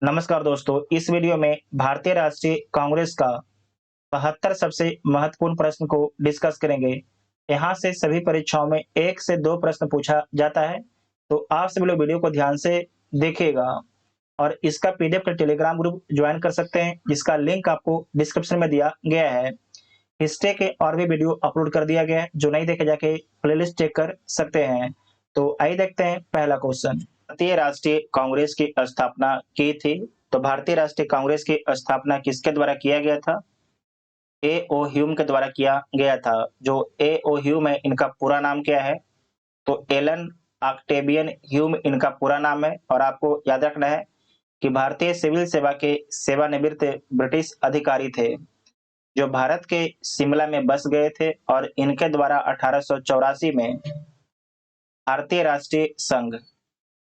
नमस्कार दोस्तों, इस वीडियो में भारतीय राष्ट्रीय कांग्रेस का 72 सबसे महत्वपूर्ण प्रश्न को डिस्कस करेंगे। यहाँ से सभी परीक्षाओं में 1 से 2 प्रश्न पूछा जाता है, तो आप सभी लोग वीडियो को ध्यान से देखिएगा और इसका पीडीएफ का टेलीग्राम ग्रुप ज्वाइन कर सकते हैं, जिसका लिंक आपको डिस्क्रिप्शन में दिया गया है। हिस्ट्री के और भी वीडियो अपलोड कर दिया गया है, जो नहीं देखे जाके प्लेलिस्ट चेक कर सकते हैं। तो आइए देखते हैं पहला क्वेश्चन। भारतीय राष्ट्रीय कांग्रेस की स्थापना की थी। तो भारतीय राष्ट्रीय कांग्रेस की स्थापना किसके द्वारा किया गया था? ए ओ ह्यूम के द्वारा किया गया था। जो ए ओ ह्यूम है, इनका पूरा नाम क्या है? तो एलन ऑक्टेवियन ह्यूम इनका पूरा नाम है। और आपको याद रखना है कि भारतीय सिविल सेवा के सेवानिवृत्त ब्रिटिश अधिकारी थे, जो भारत के शिमला में बस गए थे और इनके द्वारा 1884 में भारतीय राष्ट्रीय संघ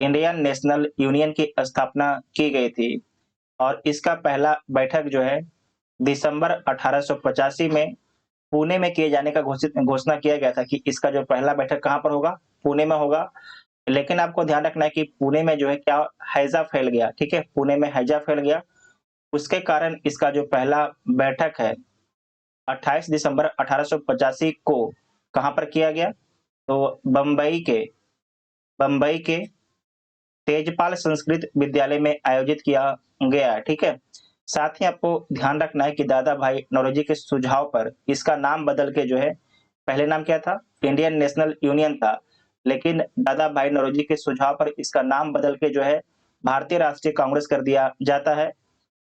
इंडियन नेशनल यूनियन की स्थापना की गई थी। और इसका पहला बैठक जो है दिसंबर 1885 में पुणे में किए जाने का घोषणा किया गया था कि इसका जो पहला बैठक कहाँ पर होगा? पुणे में होगा। लेकिन आपको ध्यान रखना है कि पुणे में जो है क्या हैजा फैल गया, ठीक है, पुणे में हैजा फैल गया। उसके कारण इसका जो पहला बैठक है 28 दिसंबर 1885 को कहां पर किया गया? तो बंबई के तेजपाल संस्कृत विद्यालय में आयोजित किया गया है, ठीक है। साथ ही आपको ध्यान रखना है कि दादा भाई नौरोजी के सुझाव पर इसका नाम बदल के जो है, पहले नाम क्या था? इंडियन नेशनल यूनियन था, लेकिन दादा भाई नौरोजी के सुझाव पर इसका नाम बदल के जो है भारतीय राष्ट्रीय कांग्रेस कर दिया जाता है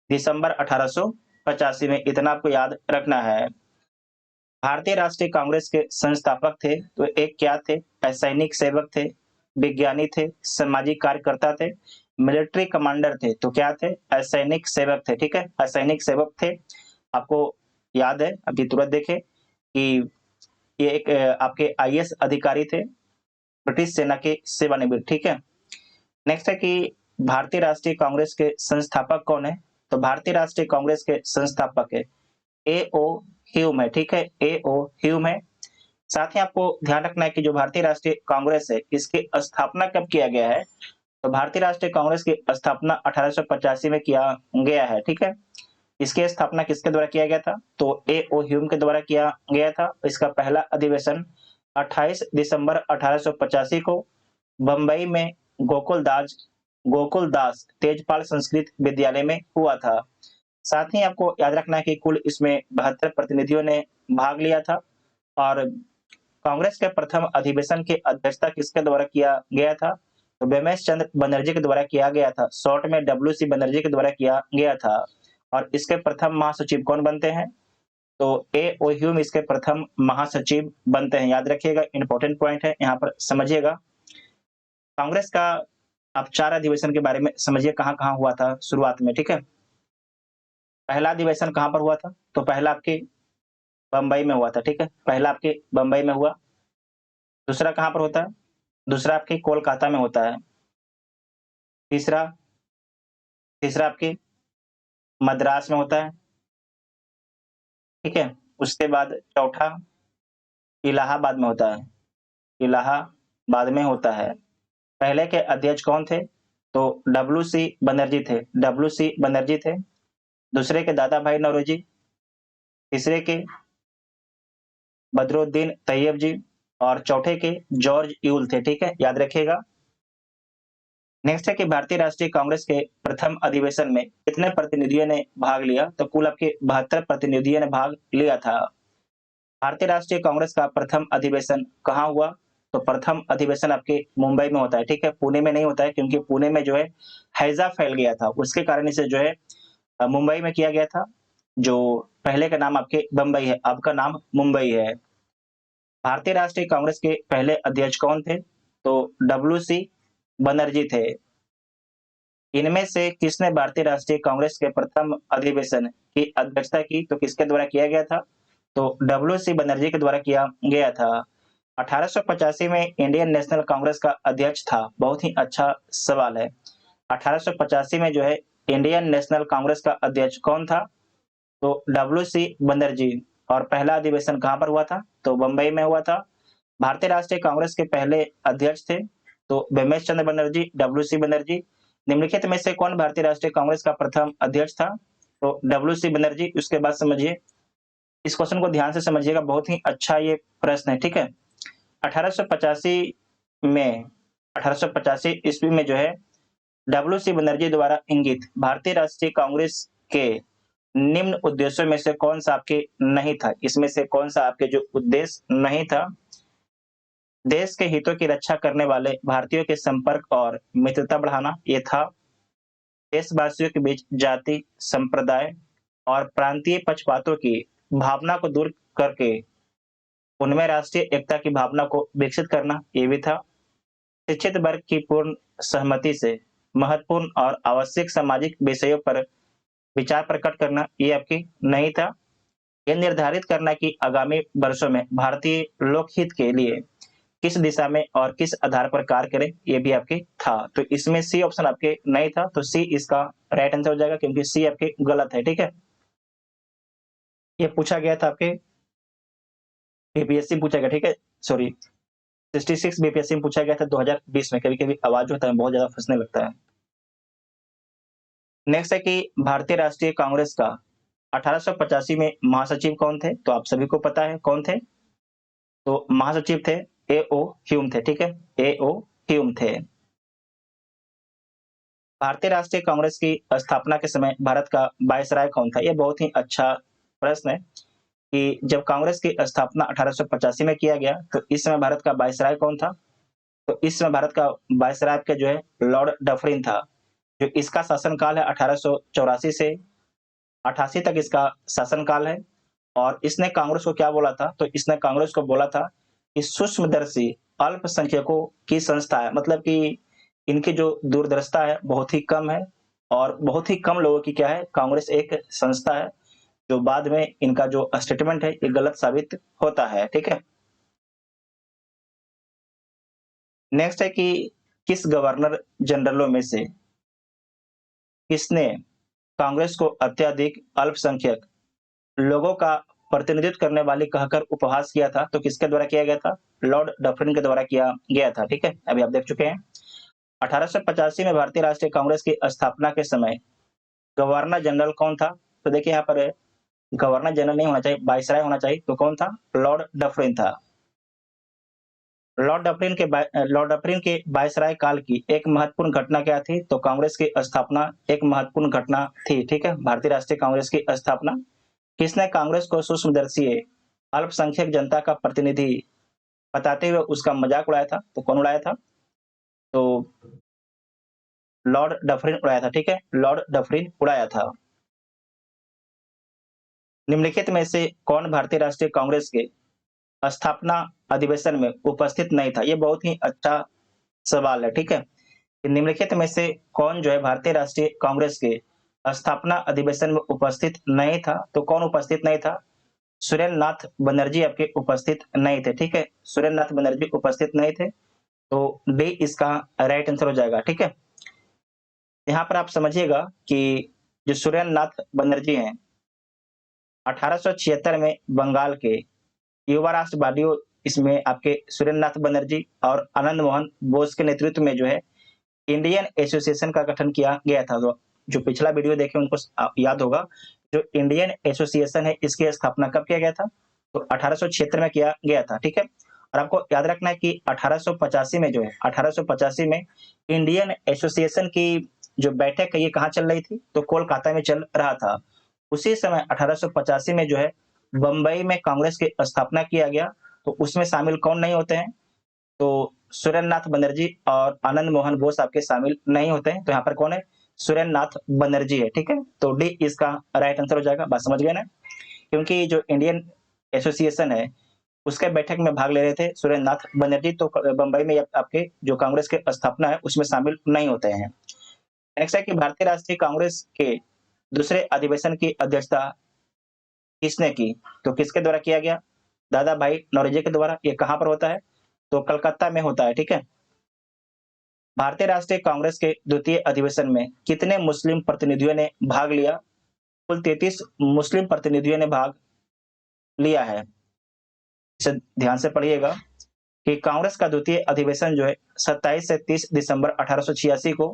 दिसंबर 1885 में। इतना आपको याद रखना है। भारतीय राष्ट्रीय कांग्रेस के संस्थापक थे तो एक क्या थे? सैनिक सेवक थे, विज्ञानी थे, सामाजिक कार्यकर्ता थे, मिलिट्री कमांडर थे। तो क्या थे? असैनिक सेवक थे, ठीक है, असैनिक सेवक थे। आपको याद है, अभी तुरंत देखे कि ये एक आपके आईएएस अधिकारी थे, ब्रिटिश सेना के सेवानिवृत्त, ठीक है। नेक्स्ट है कि भारतीय राष्ट्रीय कांग्रेस के संस्थापक कौन है? तो भारतीय राष्ट्रीय कांग्रेस के संस्थापक है ए ओ ह्यूम है, ठीक है, ए ओ ह्यूम है। साथ ही आपको ध्यान रखना है कि जो भारतीय राष्ट्रीय कांग्रेस है, इसकी स्थापना कब किया गया है? तो भारतीय राष्ट्रीय कांग्रेस की स्थापना 1885 में किया गया है, ठीक है। इसकी स्थापना किसके द्वारा किया गया था? तो ए ओ ह्यूम के द्वारा किया गया था। इसका पहला अधिवेशन 28 दिसंबर 1885 को बंबई में गोकुल दास तेजपाल संस्कृत विद्यालय में हुआ था। साथ ही आपको याद रखना है कि कुल इसमें 72 प्रतिनिधियों ने भाग लिया था। और कांग्रेस के प्रथम अधिवेशन की अध्यक्षता किसके द्वारा किया गया था? तो बेमेश चंद्र बनर्जी के द्वारा किया गया था। शॉर्ट में डब्ल्यू सी बनर्जी के द्वारा किया गया था। और इसके प्रथम महासचिव कौन बनते हैं? तो ए ओ ह्यूम इसके प्रथम महासचिव बनते हैं। याद रखिएगा, इंपॉर्टेंट पॉइंट है, यहाँ पर समझिएगा। कांग्रेस का आप 4 अधिवेशन के बारे में समझिए, कहाँ कहाँ हुआ था शुरुआत में, ठीक है। पहला अधिवेशन कहाँ पर हुआ था? तो पहला आपके बंबई में हुआ था, ठीक है, पहला आपके बंबई में हुआ। दूसरा कहाँ पर होता है? दूसरा आपके कोलकाता में होता है। तीसरा तीसरा आपके मद्रास में होता है, ठीक है। उसके बाद चौथा इलाहाबाद में होता है, इलाहाबाद में होता है। पहले के अध्यक्ष कौन थे? तो डब्ल्यू सी बनर्जी थे, डब्ल्यू सी बनर्जी थे। दूसरे के दादा भाई नौरोजी, तीसरे के बदरुद्दीन तैयब जी, और चौथे के जॉर्ज यूल थे, ठीक है, याद रखिएगा। नेक्स्ट है कि भारतीय राष्ट्रीय कांग्रेस के प्रथम अधिवेशन में कितने प्रतिनिधियों ने भाग लिया? तो कुल आपके 72 प्रतिनिधियों ने भाग लिया था। भारतीय राष्ट्रीय कांग्रेस का प्रथम अधिवेशन कहाँ हुआ? तो प्रथम अधिवेशन आपके मुंबई में होता है, ठीक है, पुणे में नहीं होता है, क्योंकि पुणे में जो है हैजा फैल गया था, उसके कारण इसे जो है मुंबई में किया गया था। जो पहले का नाम आपके बंबई है, अब का नाम मुंबई है। भारतीय राष्ट्रीय कांग्रेस के पहले अध्यक्ष कौन थे? तो डब्ल्यू सी बनर्जी थे। इनमें से किसने भारतीय राष्ट्रीय कांग्रेस के प्रथम अधिवेशन की अध्यक्षता की? तो किसके द्वारा किया गया था? तो डब्ल्यू सी बनर्जी के द्वारा किया गया था। 1885 में इंडियन नेशनल कांग्रेस का अध्यक्ष था। बहुत ही अच्छा सवाल है। 1885 में जो है इंडियन नेशनल कांग्रेस का अध्यक्ष कौन था? तो डब्ल्यू सी बनर्जी। और पहला अधिवेशन कहाँ पर हुआ था? तो बंबई में हुआ था। भारतीय राष्ट्रीय कांग्रेस के पहले अध्यक्ष थे तो बेमेश चंद्र बनर्जी, डब्ल्यू सी बनर्जी। निम्नलिखित में से कौन भारतीय राष्ट्रीय कांग्रेस का प्रथम अध्यक्ष था? तो डब्ल्यू.सी. बनर्जी। उसके बाद समझिए, इस क्वेश्चन को ध्यान से समझिएगा, बहुत ही अच्छा ये प्रश्न है, ठीक है। 1885 में 1885 ईस्वी में जो है डब्ल्यू.सी. बनर्जी द्वारा इंगित भारतीय राष्ट्रीय कांग्रेस के निम्न उद्देश्यों में से कौन सा आपके नहीं था? इसमें से कौन सा आपके जो उद्देश्य नहीं था? देश के हितों की रक्षा करने वाले भारतीयों के संपर्क और मित्रता बढ़ाना, ये था। देशवासियों के बीच जाति, संप्रदाय और प्रांतीय पक्षपातों की भावना को दूर करके उनमें राष्ट्रीय एकता की भावना को विकसित करना, ये भी था। शिक्षित वर्ग की पूर्ण सहमति से महत्वपूर्ण और आवश्यक सामाजिक विषयों पर विचार प्रकट करना, ये आपकी नहीं था। यह निर्धारित करना कि आगामी वर्षों में भारतीय लोकहित के लिए किस दिशा में और किस आधार पर कार्य करें, ये भी आपके था। तो इसमें सी ऑप्शन आपके नहीं था, तो सी इसका राइट आंसर हो जाएगा, क्योंकि सी आपके गलत है, ठीक है। ये पूछा गया था आपके बीपीएससी पूछा गया, ठीक है, सॉरी 66 बीपीएससी में पूछा गया था 2020 में। कभी कभी आवाज होता है बहुत ज्यादा फंसने लगता है। नेक्स्ट है कि भारतीय राष्ट्रीय कांग्रेस का 1885 में महासचिव कौन थे? तो आप सभी को पता है कौन थे। तो महासचिव थे ए.ओ. ह्यूम थे, ठीक है, ए.ओ. ह्यूम थे। भारतीय राष्ट्रीय कांग्रेस की स्थापना के समय भारत का वायसराय कौन था? यह बहुत ही अच्छा प्रश्न है कि जब कांग्रेस की स्थापना 1885 में किया गया, तो इस समय भारत का वायसराय कौन था? तो इस समय भारत का वायसराय के जो है लॉर्ड डफरिन था। जो इसका शासनकाल है 1884 से 88 तक इसका शासनकाल है। और इसने कांग्रेस को क्या बोला था? तो इसने कांग्रेस को बोला था कि सूक्ष्मदर्शी अल्पसंख्यकों की संस्था है, मतलब कि इनकी जो दूरदर्शिता है बहुत ही कम है, और बहुत ही कम लोगों की क्या है, कांग्रेस एक संस्था है। जो बाद में इनका जो स्टेटमेंट है ये गलत साबित होता है, ठीक है। नेक्स्ट है कि किस गवर्नर जनरलों में से किसने कांग्रेस को अत्यधिक अल्पसंख्यक लोगों का प्रतिनिधित्व करने वाली कहकर उपहास किया था? तो किसके द्वारा किया गया था? लॉर्ड डफरिन के द्वारा किया गया था, ठीक है, अभी आप देख चुके हैं। 1885 में भारतीय राष्ट्रीय कांग्रेस की स्थापना के समय गवर्नर जनरल कौन था? तो देखिए यहाँ पर गवर्नर जनरल नहीं होना चाहिए, वाइसराय होना चाहिए। तो कौन था? लॉर्ड डफरिन था। लॉर्ड डफरिन के वाइसराय काल की एक महत्वपूर्ण घटना क्या थी? तो कांग्रेस की स्थापना एक महत्वपूर्ण घटना थी, ठीक है, भारतीय राष्ट्रीय कांग्रेस की स्थापना। किसने कांग्रेस को सूक्ष्मदर्शी अल्पसंख्यक जनता का प्रतिनिधि बताते हुए उसका मजाक उड़ाया था? तो कौन उड़ाया था? तो लॉर्ड डफरिन उड़ाया था, ठीक है, लॉर्ड डफरिन उड़ाया था। निम्नलिखित में से कौन भारतीय राष्ट्रीय कांग्रेस के स्थापना अधिवेशन में उपस्थित नहीं था? ये बहुत ही अच्छा सवाल है, ठीक है। निम्नलिखित में से कौन जो है भारतीय राष्ट्रीय कांग्रेस के स्थापना अधिवेशन में उपस्थित नहीं था? तो कौन उपस्थित नहीं था? सुरेंद्र नाथ बनर्जी आपके उपस्थित नहीं थे, ठीक है, सुरेंद्र नाथ बनर्जी उपस्थित नहीं थे। तो डी इसका राइट आंसर हो जाएगा, ठीक है। यहाँ पर आप समझिएगा कि जो सुरेंद्र नाथ बनर्जी हैं 1876 में बंगाल के युवा राष्ट्रवादियों, इसमें आपके सुरेंद्र नाथ बनर्जी और आनंद मोहन बोस के नेतृत्व में जो है इंडियन एसोसिएशन का गठन किया गया था। तो जो पिछला वीडियो देखे उनको याद होगा, जो इंडियन एसोसिएशन है इसकी स्थापना कब किया गया था? तो 1876 में किया गया था, ठीक है। और आपको याद रखना है कि 1885 में जो है 1885 में इंडियन एसोसिएशन की जो बैठक है ये कहाँ चल रही थी? तो कोलकाता में चल रहा था। उसी समय 1885 में जो है बंबई में कांग्रेस की स्थापना किया गया। तो उसमें शामिल कौन नहीं होते हैं? तो सुरेंद्र नाथ बनर्जी और आनंद मोहन बोस आपके शामिल नहीं होते हैं। तो यहाँ पर कौन है? सुरेंद्र नाथ बनर्जी है, ठीक है। तो डी इसका राइट आंसर हो जाएगा। बात समझ गए ना? क्योंकि जो इंडियन एसोसिएशन है उसके बैठक में भाग ले रहे थे सुरेंद्र नाथ बनर्जी, तो बंबई में आपके जो कांग्रेस के स्थापना है उसमें शामिल नहीं होते हैं। नेक्स्ट है कि भारतीय राष्ट्रीय कांग्रेस के दूसरे अधिवेशन की अध्यक्षता किसने की? तो किसके द्वारा किया गया? दादा भाई नौरोजी के द्वारा। ये कहाँ पर होता है? तो कलकत्ता में होता है, ठीक है। भारतीय राष्ट्रीय कांग्रेस के द्वितीय अधिवेशन में कितने मुस्लिम प्रतिनिधियों ने भाग लिया? कुल 33 मुस्लिम प्रतिनिधियों ने भाग लिया है। इसे ध्यान से पढ़िएगा कि कांग्रेस का द्वितीय अधिवेशन जो है 27 से 30 दिसंबर 1886 को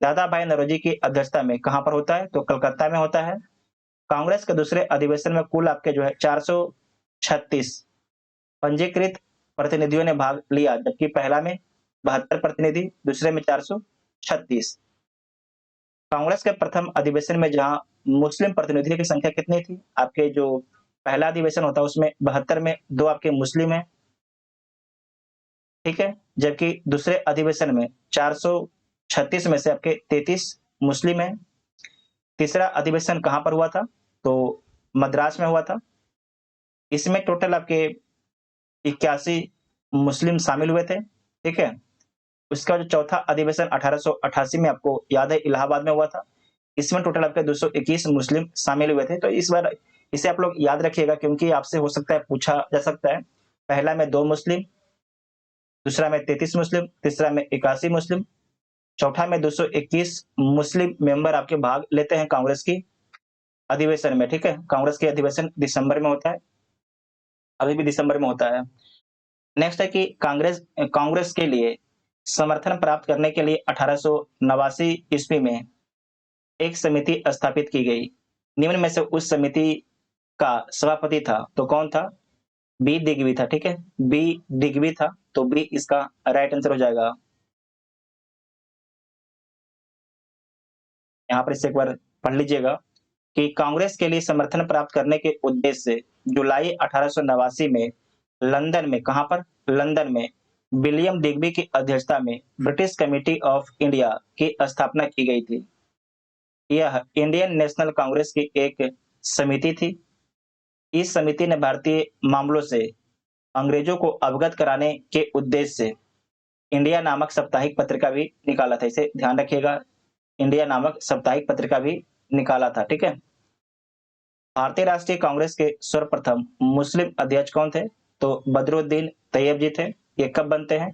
दादा भाई नौरोजी की अध्यक्षता में कहां पर होता है? तो कलकत्ता में होता है। कांग्रेस के दूसरे अधिवेशन में कुल आपके जो है 436 पंजीकृत प्रतिनिधियों ने भाग लिया, जबकि पहला में 72 प्रतिनिधि, दूसरे में 436। कांग्रेस के प्रथम अधिवेशन में जहां मुस्लिम प्रतिनिधियों की संख्या कितनी थी? आपके जो पहला अधिवेशन होता है उसमें 72 में 2 आपके मुस्लिम है, ठीक है, जबकि दूसरे अधिवेशन में 436 में से आपके 33 मुस्लिम है। तीसरा अधिवेशन कहां पर हुआ था? तो मद्रास में हुआ था। इसमें टोटल आपके 81 मुस्लिम शामिल हुए थे, ठीक है। उसका जो चौथा अधिवेशन 1888 में आपको याद है इलाहाबाद में हुआ था। इसमें टोटल आपके 221 मुस्लिम शामिल हुए थे। तो इस बार इसे आप लोग याद रखिएगा, क्योंकि आपसे हो सकता है पूछा जा सकता है। पहला में 2 मुस्लिम, दूसरा में 33 मुस्लिम, तीसरा में 81 मुस्लिम, चौथा में 221 मुस्लिम मेंबर आपके भाग लेते हैं कांग्रेस की अधिवेशन में, ठीक है। कांग्रेस के अधिवेशन दिसंबर में होता है, अभी भी दिसंबर में होता है। नेक्स्ट है कि कांग्रेस कांग्रेस के लिए समर्थन प्राप्त करने के लिए 1889 ईस्वी में एक समिति स्थापित की गई। निम्न में से उस समिति का सभापति था, तो कौन था? बी दिग्वी था, ठीक है। बी दिग्वी था, तो बी इसका राइट आंसर हो जाएगा। यहाँ पर इसे एक बार पढ़ लीजिएगा कि कांग्रेस के लिए समर्थन प्राप्त करने के उद्देश्य से जुलाई 1889 में लंदन में, कहां पर? लंदन में विलियम दिग्बी की अध्यक्षता में ब्रिटिश कमेटी ऑफ इंडिया की स्थापना की गई थी। यह इंडियन नेशनल कांग्रेस की एक समिति थी। इस समिति ने भारतीय मामलों से अंग्रेजों को अवगत कराने के उद्देश्य से इंडिया नामक साप्ताहिक पत्रिका भी निकाला था। इसे ध्यान रखिएगा, इंडिया नामक साप्ताहिक पत्रिका भी निकाला था, ठीक है। भारतीय राष्ट्रीय कांग्रेस के सर्वप्रथम मुस्लिम अध्यक्ष कौन थे? तो बदरुद्दीन तैयब जी थे। ये कब बनते हैं?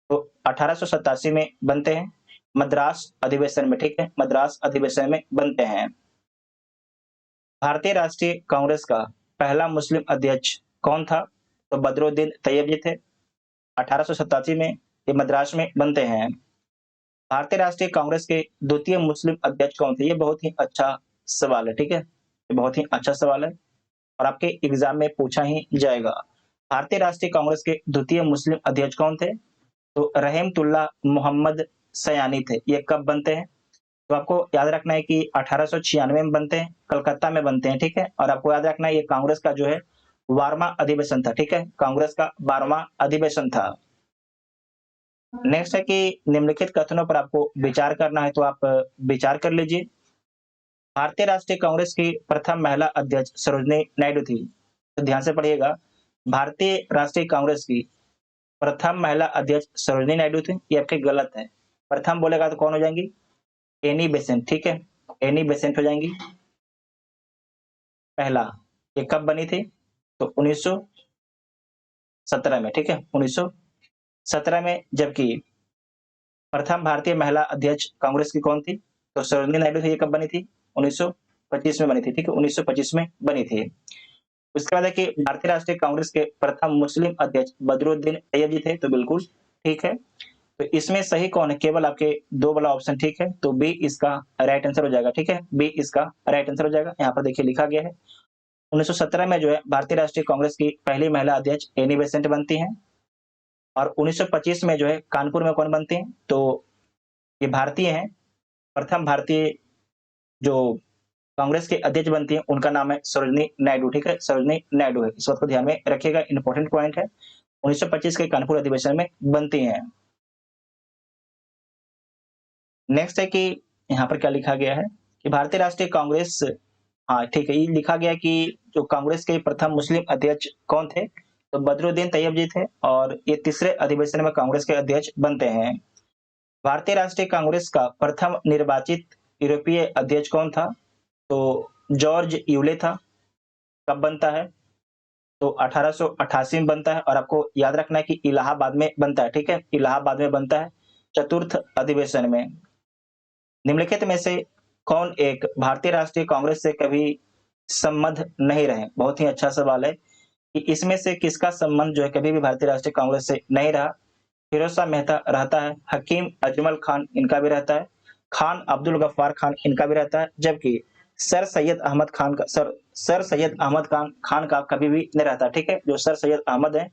तो 1887 में बनते हैं, मद्रास अधिवेशन में, ठीक है, मद्रास अधिवेशन में बनते हैं। भारतीय राष्ट्रीय कांग्रेस का पहला मुस्लिम अध्यक्ष कौन था? तो बदरुद्दीन तैयब जी थे। 1887 में ये मद्रास में बनते हैं। भारतीय राष्ट्रीय कांग्रेस के द्वितीय मुस्लिम अध्यक्ष कौन थे? ये बहुत ही अच्छा सवाल है, ठीक है, ये बहुत ही अच्छा सवाल है और आपके एग्जाम में पूछा ही जाएगा। भारतीय राष्ट्रीय कांग्रेस के द्वितीय मुस्लिम अध्यक्ष कौन थे? तो रहमतुल्लाह मोहम्मद सयानी थे। ये कब बनते हैं? तो आपको याद रखना है कि 1896 में बनते हैं, कलकत्ता में बनते हैं, ठीक है। और आपको याद रखना है ये कांग्रेस का जो है 12वां अधिवेशन था, ठीक है, कांग्रेस का 12वां अधिवेशन था। नेक्स्ट है कि निम्नलिखित कथनों पर आपको विचार करना है, तो आप विचार कर लीजिए। भारतीय राष्ट्रीय कांग्रेस की प्रथम महिला अध्यक्ष सरोजिनी नायडू थी, तो ध्यान से पढ़िएगा। भारतीय राष्ट्रीय कांग्रेस की प्रथम महिला अध्यक्ष सरोजिनी नायडू थी, ये आपके गलत है। प्रथम बोलेगा तो कौन हो जाएंगी? एनी बेसेंट, ठीक है, एनी बेसेंट हो जाएंगी। पहला ये कब बनी थी? तो 1917 में, ठीक है, 1917 में। जबकि प्रथम भारतीय महिला अध्यक्ष कांग्रेस की कौन थी? तो सरोजिनी नायडू थी। ये कब बनी थी? 1925 में बनी थी, ठीक है, 1925 में बनी थी। उसके बाद है कि भारतीय राष्ट्रीय कांग्रेस के प्रथम मुस्लिम अध्यक्ष बदरुद्दीन तैयब जी थे, तो बिल्कुल ठीक है। तो इसमें सही कौन है? केवल आपके 2 वाला ऑप्शन ठीक है, तो बी इसका राइट आंसर हो जाएगा, ठीक है, बी इसका राइट आंसर हो जाएगा। यहाँ पर देखिए लिखा गया है 1917 में जो है भारतीय राष्ट्रीय कांग्रेस की पहली महिला अध्यक्ष एनी बेसेंट बनती हैं और 1925 में जो है कानपुर में कौन बनती हैं? तो ये भारतीय हैं, प्रथम भारतीय जो कांग्रेस के अध्यक्ष बनती हैं उनका नाम है सरोजिनी नायडू, ठीक है, सरोजिनी नायडू है। इस बात को ध्यान में रखिएगा, इंपॉर्टेंट पॉइंट है। 1925 के कानपुर अधिवेशन में बनती हैं। नेक्स्ट है कि यहाँ पर क्या लिखा गया है कि भारतीय राष्ट्रीय कांग्रेस, हाँ ठीक है, ये लिखा गया कि जो कांग्रेस के प्रथम मुस्लिम अध्यक्ष कौन थे? तो बदरुद्दीन तैयब जी थे और ये तीसरे अधिवेशन में कांग्रेस के अध्यक्ष बनते हैं। भारतीय राष्ट्रीय कांग्रेस का प्रथम निर्वाचित यूरोपीय अध्यक्ष कौन था? तो जॉर्ज यूले था। कब बनता है? तो 1888 में बनता है और आपको याद रखना है कि इलाहाबाद में बनता है, ठीक है, इलाहाबाद में बनता है, चतुर्थ अधिवेशन में। निम्नलिखित में से कौन एक भारतीय राष्ट्रीय कांग्रेस से कभी संबद्ध नहीं रहे? बहुत ही अच्छा सवाल है कि इसमें से किसका संबंध जो है कभी भी भारतीय राष्ट्रीय कांग्रेस से नहीं रहा। फिरोज शाह मेहता रहता है, हकीम अजमल खान इनका भी रहता है, खान अब्दुल गफ्फार खान इनका भी रहता है, जबकि सर सैयद अहमद खान का सर सैयद अहमद खान का कभी भी नहीं रहता। ठीक है, जो सर सैयद अहमद है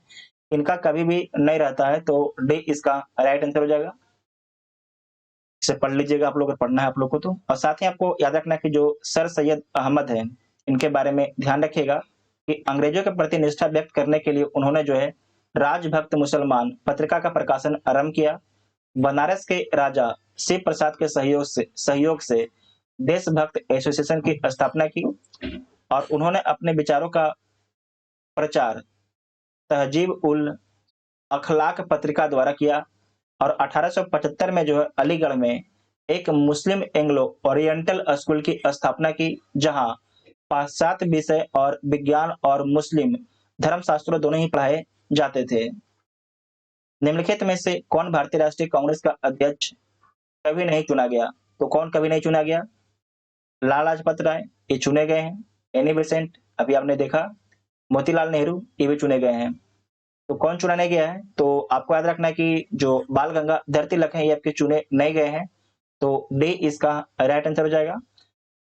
इनका कभी भी नहीं रहता है, तो डी इसका राइट आंसर हो जाएगा। इसे पढ़ लीजिएगा आप लोग, अगर पढ़ना है आप लोग को तो। और साथ ही आपको याद रखना है कि जो सर सैयद अहमद है इनके बारे में ध्यान रखिएगा कि अंग्रेजों के प्रति निष्ठा व्यक्त करने के लिए उन्होंने जो है राजभक्त मुसलमान पत्रिका का प्रकाशन आरंभ किया। बनारस के राजा शिव प्रसाद के सहयोग से देशभक्त एसोसिएशन की स्थापना की और उन्होंने अपने विचारों का प्रचार तहजीब उल अखलाक पत्रिका द्वारा किया और 1875 में जो है अलीगढ़ में एक मुस्लिम एंग्लो ओरिएंटल स्कूल की स्थापना की, जहां पाश्चात्य विषय और विज्ञान और मुस्लिम धर्मशास्त्रों दोनों ही पढ़ाए जाते थे। निम्नलिखित में से कौन भारतीय राष्ट्रीय कांग्रेस का अध्यक्ष कभी नहीं चुना गया? तो कौन कभी नहीं चुना गया? लाला लाजपत राय ये चुने गए हैं, एनी बेसेंट अभी आपने देखा, मोतीलाल नेहरू ये भी चुने गए हैं। तो कौन चुना नहीं गया है? तो आपको याद रखना है कि जो बाल गंगाधर तिलक हैं ये आपके चुने नहीं गए हैं, तो डी इसका राइट आंसर हो जाएगा।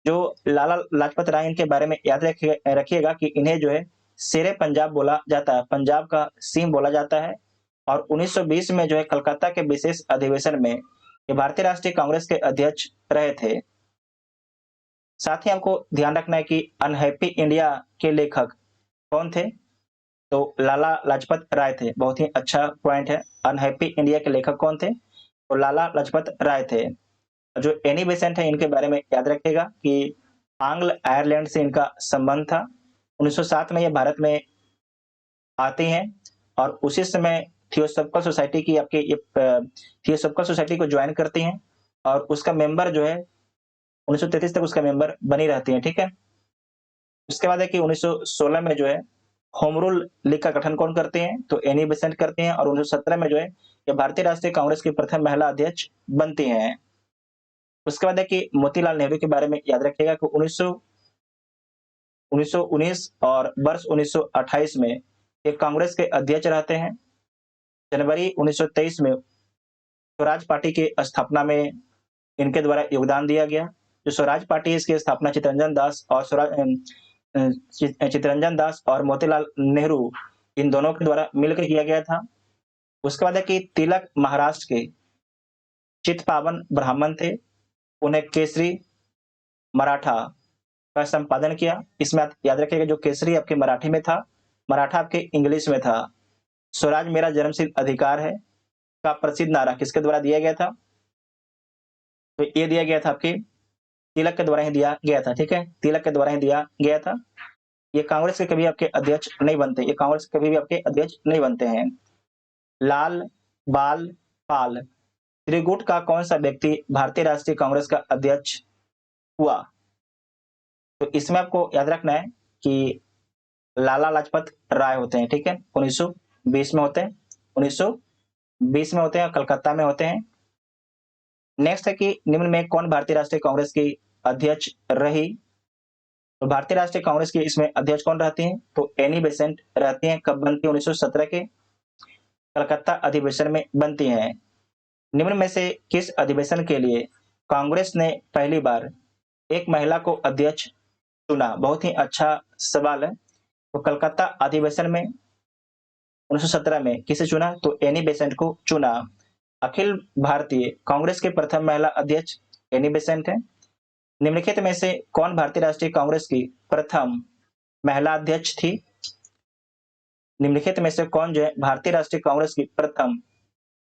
जो लाला लाजपत राय इनके बारे में याद रखिएगा कि इन्हें जो है शेरे पंजाब बोला जाता है, पंजाब का सिंह बोला जाता है। और 1920 में जो है कलकत्ता के विशेष अधिवेशन में ये भारतीय राष्ट्रीय कांग्रेस के अध्यक्ष रहे थे। साथ ही आपको ध्यान रखना है कि अनहैप्पी इंडिया के लेखक कौन थे? तो लाला लाजपत राय थे। बहुत ही अच्छा पॉइंट है। अनहैप्पी इंडिया के लेखक कौन थे? तो लाला लाजपत राय थे। जो एनी बेसेंट है इनके बारे में याद रखिएगा कि आंग्ल आयरलैंड से इनका संबंध था। 1907 में ये भारत में आती हैं और उसी समय थियोसॉफिकल सोसाइटी की आपके ये थियोसॉफिकल सोसाइटी को ज्वाइन करती हैं और उसका मेंबर जो है 1933 तक उसका मेंबर बनी रहती हैं। ठीक है, उसके बाद है कि 1916 में जो है होम रूल लीग का गठन कौन करते हैं? तो एनी बेसेंट करते हैं और 1917 में जो है ये भारतीय राष्ट्रीय कांग्रेस की प्रथम महिला अध्यक्ष बनती हैं। उसके बाद है कि मोतीलाल नेहरू के बारे में याद रखिएगा कि 1919 और वर्ष 1928 में ये कांग्रेस के अध्यक्ष रहते हैं। जनवरी 1923 में स्वराज पार्टी की स्थापना में इनके द्वारा योगदान दिया गया। जो स्वराज पार्टी है इसकी स्थापना चितरंजन दास और मोतीलाल नेहरू इन दोनों के द्वारा मिलकर किया गया था। उसके बाद है कि तिलक महाराष्ट्र के चित्पावन ब्राह्मण थे, उन्हें केसरी मराठा का संपादन किया। इसमें आप याद रखिएगा जो केसरी आपके मराठी में था, मराठा आपके इंग्लिश में था। स्वराज मेरा जन्मसिद्ध अधिकार है का प्रसिद्ध नारा किसके द्वारा दिया गया था? तो ये दिया गया था आपके तिलक के द्वारा ही दिया गया था। ठीक है, तिलक के द्वारा ही दिया गया था। ये कांग्रेस के कभी आपके अध्यक्ष नहीं बनते, ये कांग्रेस के कभी भी आपके अध्यक्ष नहीं बनते हैं। लाल बाल पाल त्रिगुट का कौन सा व्यक्ति भारतीय राष्ट्रीय कांग्रेस का अध्यक्ष हुआ? तो इसमें आपको याद रखना है कि लाला लाजपत राय होते हैं। ठीक है, 1920 में होते हैं, 1920 में होते हैं, कलकत्ता में होते हैं। नेक्स्ट है कि निम्न में कौन भारतीय राष्ट्रीय कांग्रेस की अध्यक्ष रही? तो भारतीय राष्ट्रीय कांग्रेस की इसमें अध्यक्ष कौन रहती हैं? तो एनी बेसेंट रहती हैं। कब बनती है? 1917 के कलकत्ता अधिवेशन में बनती हैं। निम्न में से किस अधिवेशन के लिए कांग्रेस ने पहली बार एक महिला को अध्यक्ष चुना? बहुत ही अच्छा सवाल है। तो कलकत्ता अधिवेशन में 1917 में किसे चुना? तो एनी बेसेंट को चुना। अखिल भारतीय कांग्रेस के प्रथम महिला अध्यक्ष एनी बेसेंट है। निम्नलिखित में से कौन भारतीय राष्ट्रीय कांग्रेस की प्रथम महिला अध्यक्ष थी? निम्नलिखित में से कौन जो है भारतीय राष्ट्रीय कांग्रेस की प्रथम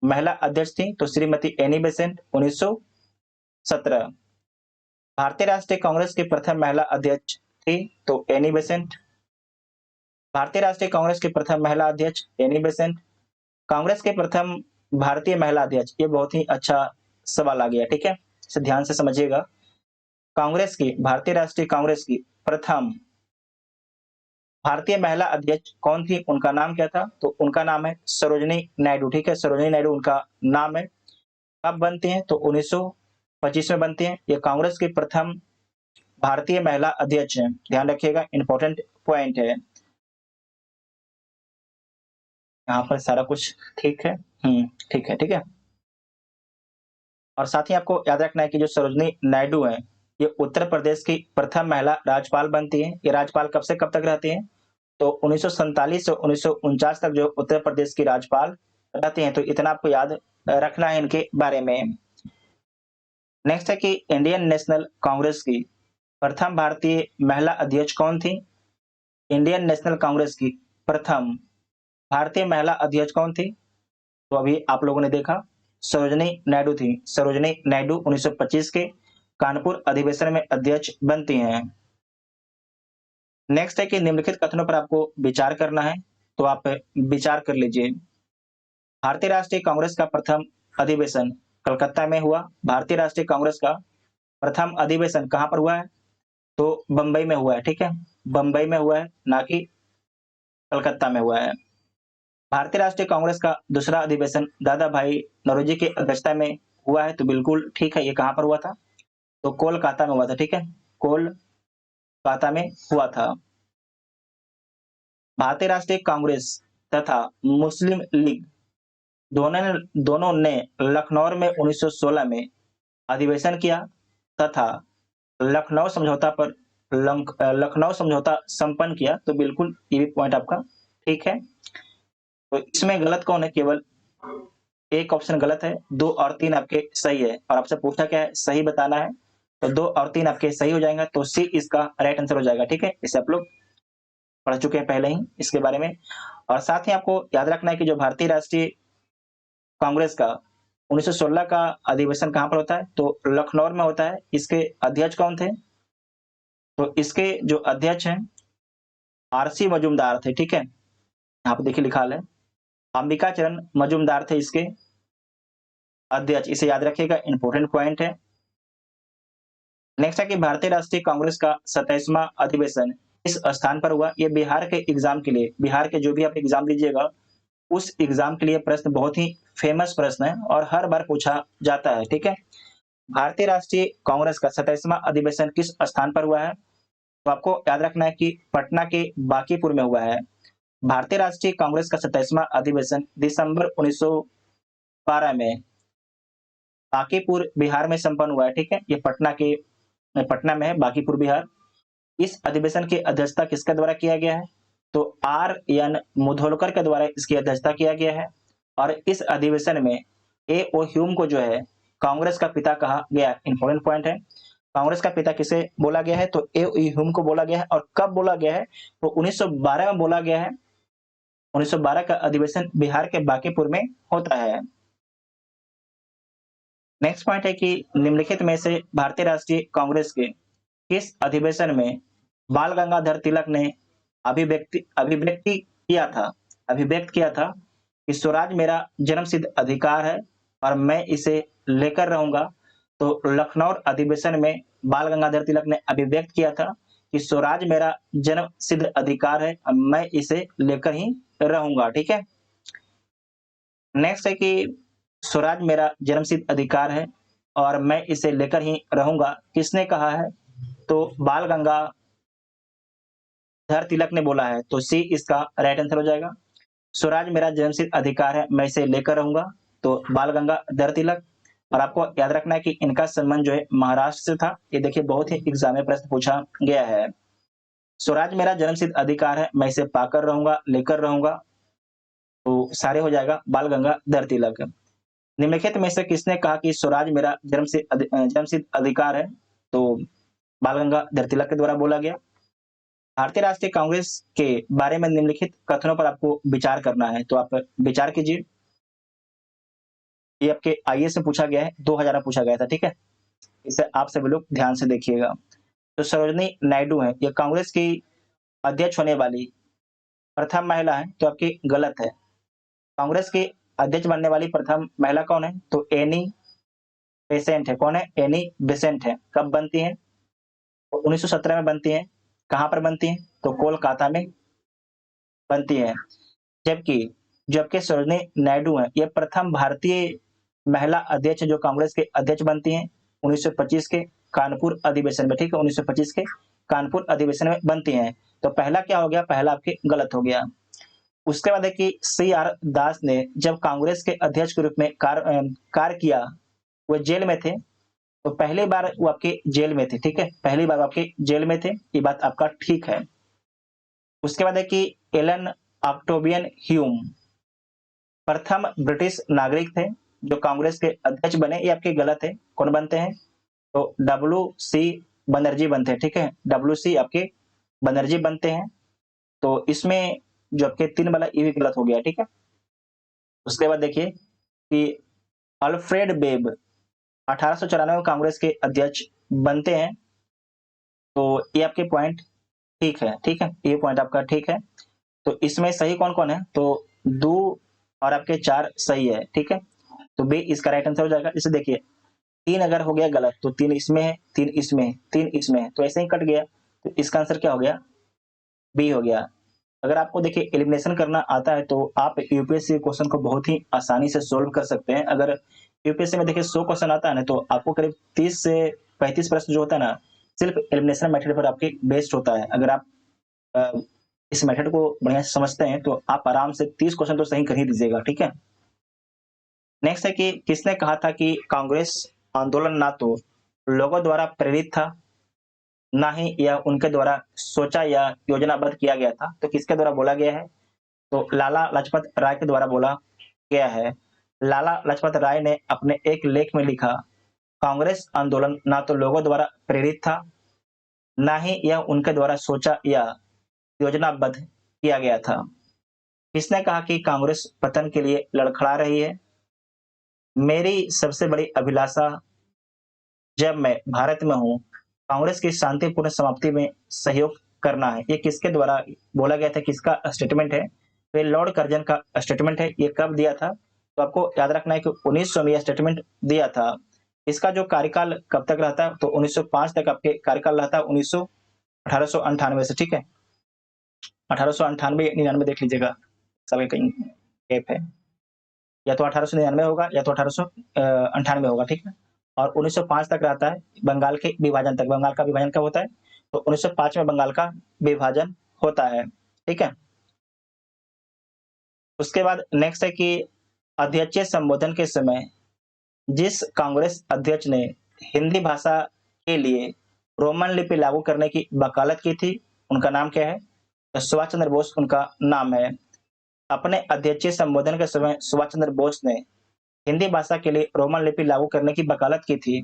महिला अध्यक्ष थी? तो श्रीमती एनी बेसेंट 1917। भारतीय राष्ट्रीय कांग्रेस की प्रथम महिला अध्यक्ष थी तो एनी बेसेंट। भारतीय राष्ट्रीय कांग्रेस की प्रथम महिला अध्यक्ष एनी बेसेंट। कांग्रेस के प्रथम भारतीय महिला अध्यक्ष, ये बहुत ही अच्छा सवाल आ गया। ठीक है, इसे ध्यान से समझिएगा। कांग्रेस की भारतीय राष्ट्रीय कांग्रेस की प्रथम भारतीय महिला अध्यक्ष कौन थी? उनका नाम क्या था? तो उनका नाम है सरोजिनी नायडू। ठीक है, सरोजिनी नायडू उनका नाम है। कब बनती हैं? तो 1925 में बनती हैं। ये कांग्रेस की प्रथम भारतीय महिला अध्यक्ष हैं। ध्यान रखिएगा, इंपॉर्टेंट पॉइंट है। यहाँ पर सारा कुछ ठीक है। ठीक है, ठीक है। और साथ ही आपको याद रखना है कि जो सरोजनी नायडू हैं, ये उत्तर प्रदेश की प्रथम महिला राज्यपाल बनती हैं। ये राज्यपाल कब से कब तक रहती हैं? तो 1947 से 1949 तक जो उत्तर प्रदेश की राज्यपाल रहती हैं। तो इतना आपको याद रखना है इनके बारे में। नेक्स्ट है कि इंडियन नेशनल कांग्रेस की प्रथम भारतीय महिला अध्यक्ष कौन थी? इंडियन नेशनल कांग्रेस की प्रथम भारतीय महिला अध्यक्ष कौन थी? तो अभी आप लोगों ने देखा, सरोजनी नायडू थी। सरोजनी नायडू 1925 के कानपुर अधिवेशन में अध्यक्ष बनती हैं। नेक्स्ट है कि निम्नलिखित कथनों पर आपको विचार करना है, तो आप विचार कर लीजिए। भारतीय राष्ट्रीय कांग्रेस का प्रथम अधिवेशन कलकत्ता में हुआ। भारतीय राष्ट्रीय कांग्रेस का प्रथम अधिवेशन कहाँ पर हुआ है? तो बंबई में हुआ है, ठीक है। बंबई में हुआ है, ना कि कलकत्ता में हुआ है। भारतीय राष्ट्रीय कांग्रेस का दूसरा अधिवेशन दादा भाई नौरोजी की अध्यक्षता में हुआ है। तो बिल्कुल ठीक है, ये कहाँ पर हुआ था? तो कोलकाता में हुआ था, ठीक है। कोलकाता में हुआ था। भारतीय राष्ट्रीय कांग्रेस तथा मुस्लिम लीग दोनों ने लखनऊ में 1916 में अधिवेशन किया तथा लखनऊ समझौता संपन्न किया। तो बिल्कुल ये भी पॉइंट आपका ठीक है। तो इसमें गलत कौन है? केवल एक ऑप्शन गलत है, 2 और 3 आपके सही है। और आपसे पूछा क्या है? सही बताना है। तो 2 और 3 आपके सही हो जाएगा, तो सी इसका राइट आंसर हो जाएगा, ठीक है। इसे आप लोग पढ़ चुके हैं पहले ही इसके बारे में। और साथ ही आपको याद रखना है कि जो भारतीय राष्ट्रीय कांग्रेस का 1916 का अधिवेशन कहाँ पर होता है? तो लखनऊ में होता है। इसके अध्यक्ष कौन थे? तो इसके जो अध्यक्ष हैं आरसी मजूमदार थे, ठीक है। यहाँ पे देखिए लिखा है अंबिका चरण मजूमदार थे इसके अध्यक्ष। इसे याद रखिएगा, इंपॉर्टेंट पॉइंट है। नेक्स्ट है कि भारतीय राष्ट्रीय कांग्रेस का 27वां अधिवेशन इस स्थान पर हुआ। ये बिहार के एग्जाम के लिए, बिहार के जो भी आप एग्जाम दीजिएगा उस एग्जाम के लिए प्रश्न बहुत ही फेमस प्रश्न है और हर बार पूछा जाता है, ठीक है। भारतीय राष्ट्रीय कांग्रेस का 27वां अधिवेशन किस स्थान पर हुआ है? तो आपको याद रखना है कि पटना के बांकीपुर में हुआ है। भारतीय राष्ट्रीय कांग्रेस का 27वां अधिवेशन दिसंबर 1912 में बांकीपुर बिहार में संपन्न हुआ है, ठीक है। ये पटना में है, बांकीपुर बिहार। इस अधिवेशन की अध्यक्षता किसके द्वारा किया गया है? तो आर.एन. मुधोलकर के द्वारा इसकी अध्यक्षता किया गया है। और इस अधिवेशन में ए.ओ. ह्यूम को जो है कांग्रेस का पिता कहा गया। इंपॉर्टेंट पॉइंट है, कांग्रेस का पिता किसे बोला गया है? तो ए.ओ. ह्यूम को बोला गया है। और कब बोला गया है? तो 1912 में बोला गया है। 1912 का अधिवेशन बिहार के बांकीपुर में होता है। नेक्स्ट पॉइंट है कि निम्नलिखित में से भारतीय राष्ट्रीय कांग्रेस के किस अधिवेशन में बाल गंगाधर तिलक ने अभिव्यक्त किया था कि स्वराज मेरा जन्मसिद्ध अधिकार है और मैं इसे लेकर रहूंगा। तो लखनऊ अधिवेशन में बाल गंगाधर तिलक ने अभिव्यक्त किया था कि स्वराज मेरा जन्म सिद्ध अधिकार है और मैं इसे लेकर ही रहूंगा, ठीक है। नेक्स्ट है कि स्वराज मेरा जन्मसिद्ध अधिकार है और मैं इसे लेकर ही रहूंगा, किसने कहा है? तो बाल गंगाधर तिलक ने बोला है। तो सी इसका राइट आंसर हो जाएगा। स्वराज मेरा जन्मसिद्ध अधिकार है, मैं इसे लेकर रहूंगा, तो बाल गंगाधर तिलक। और आपको याद रखना है कि इनका संबंध जो है महाराष्ट्र से था। ये देखिए बहुत ही एग्जाम में प्रश्न पूछा गया है। स्वराज मेरा जन्मसिद्ध अधिकार है, मैं इसे पाकर रहूंगा, लेकर रहूंगा, तो सारे हो जाएगा बाल गंगाधर तिलक। निम्नलिखित में से किसने कहा कि स्वराज मेरा जन्मसिद्ध अधिकार है? तो बाल गंगाधर तिलक के द्वारा बोला गया। भारतीय राष्ट्रीय कांग्रेस के बारे में निम्नलिखित कथनों पर आपको विचार करना है, तो आप विचार कीजिए। ये आपके आईएएस में पूछा गया है, 2000 में पूछा गया था, ठीक है। इसे आप सभी लोग ध्यान से देखिएगा। तो सरोजनी नायडू है, ये कांग्रेस की अध्यक्ष होने वाली प्रथम महिला है। तो आपकी गलत है। कांग्रेस की अध्यक्ष बनने वाली प्रथम महिला कौन है? तो एनी बेसेंट है। कौन है? एनी बेसेंट है। कब बनती है? तो 1917 में बनती है। कहां पर बनती है? तो कोलकाता में बनती है। जबकि जबकि सरोजनी नायडू है, ये प्रथम भारतीय महिला अध्यक्ष जो कांग्रेस के अध्यक्ष बनती हैं 1925 के कानपुर अधिवेशन में, ठीक है। 1925 के कानपुर अधिवेशन में बनती हैं। तो पहला क्या हो गया? पहला आपके गलत हो गया। उसके बाद है कि सी आर दास ने जब कांग्रेस के अध्यक्ष के रूप में कार्य किया वो जेल में थे, तो पहली बार वो आपके जेल में थे, ठीक है, पहली बार आपके जेल में थे, ये बात आपका ठीक है। उसके बाद है कि एलन ऑक्टेवियन ह्यूम प्रथम ब्रिटिश नागरिक थे जो कांग्रेस के अध्यक्ष बने, ये आपके गलत है। कौन बनते हैं? तो डब्ल्यू सी बनर्जी बनते हैं, ठीक है, डब्ल्यू सी आपके बनर्जी बनते हैं। तो इसमें जो आपके 3 वाला ये भी गलत हो गया, ठीक है। उसके बाद देखिए कि अल्फ्रेड बेब 1894 में कांग्रेस के अध्यक्ष बनते हैं, तो ये आपके पॉइंट ठीक है, ठीक है, ये पॉइंट आपका ठीक है। तो इसमें सही कौन-कौन है? तो 2 और आपके 4 सही है, ठीक है। तो बी इसका राइट आंसर हो जाएगा। इसे देखिए 3 अगर हो गया गलत तो 3 इसमें है, 3 इसमें है, 3 इसमें है, तो ऐसे ही कट गया। तो इसका आंसर क्या हो गया? बी हो गया। अगर आपको देखिए एलिमिनेशन करना आता है तो आप यूपीएससी क्वेश्चन को बहुत ही आसानी से सोल्व कर सकते हैं। अगर यूपीएससी में देखिए 100 क्वेश्चन आता है ना, तो आपको करीब 30 से 35 प्रश्न जो होता है ना, सिर्फ एलिमिनेशन मेथड पर आपके बेस्ड होता है। अगर आप अ, इस मेथड को बढ़िया से समझते हैं तो आप आराम से 30 क्वेश्चन तो सही कर ही दीजिएगा, ठीक है। नेक्स्ट है कि किसने कहा था कि कांग्रेस आंदोलन ना तो लोगों द्वारा प्रेरित था, ना ही यह उनके द्वारा सोचा या योजनाबद्ध किया गया था। तो किसके द्वारा बोला गया है? तो लाला लाजपत राय के द्वारा बोला गया है। लाला लाजपत राय ने अपने एक लेख में लिखा, कांग्रेस आंदोलन ना तो लोगों द्वारा प्रेरित था, ना ही यह उनके द्वारा सोचा या योजनाबद्ध किया गया था। किसने कहा कि कांग्रेस पतन के लिए लड़खड़ा रही है? मेरी सबसे बड़ी अभिलाषा जब मैं भारत में हूँ, कांग्रेस की शांतिपूर्ण समाप्ति में सहयोग करना है। ये किसके द्वारा बोला गया था? किसका स्टेटमेंट है? तो ये लॉर्ड कर्जन का स्टेटमेंट है। ये कब दिया था? तो आपको याद रखना है कि 1900 में यह स्टेटमेंट दिया था। इसका जो कार्यकाल कब तक रहता है? तो 1905 तक आपके कार्यकाल रहता है, 1898 से, ठीक है। 1898-99 देख लीजिएगा, सब कहीं गैप है, या तो 1899 होगा या तो 1898 होगा, ठीक है। और 1905 तक रहता है बंगाल के विभाजन तक। बंगाल का विभाजन कब होता है? तो 1905 में बंगाल का विभाजन होता है, ठीक है। उसके बाद नेक्स्ट है कि अध्यक्षीय संबोधन के समय जिस कांग्रेस अध्यक्ष ने हिंदी भाषा के लिए रोमन लिपि लागू करने की वकालत की थी, उनका नाम क्या है? तो सुभाष चंद्र बोस उनका नाम है। अपने अध्यक्षीय संबोधन के समय सुभाष चंद्र बोस ने हिंदी भाषा के लिए रोमन लिपि लागू करने की वकालत की थी।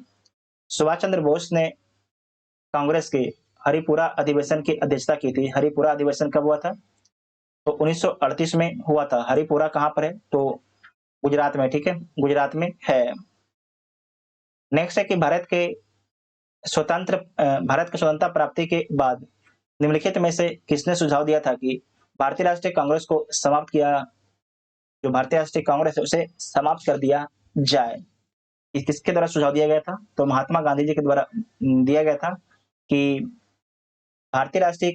सुभाष चंद्र बोस ने कांग्रेस के हरिपुरा अधिवेशन की अध्यक्षता की थी। हरिपुरा अधिवेशन कब हुआ था? तो 1938 में हुआ था। हरिपुरा कहाँ पर है? तो गुजरात में, ठीक है, गुजरात में है। नेक्स्ट है कि भारत के स्वतंत्रता प्राप्ति के बाद निम्नलिखित में से किसने सुझाव दिया था कि भारतीय राष्ट्रीय कांग्रेस को समाप्त किया, जो भारतीय राष्ट्रीय कांग्रेस है उसे समाप्त कर दिया जाए? ये किसके द्वारा सुझाव दिया गया था? तो महात्मा गांधी जी के द्वारा दिया गया था कि भारतीय राष्ट्रीय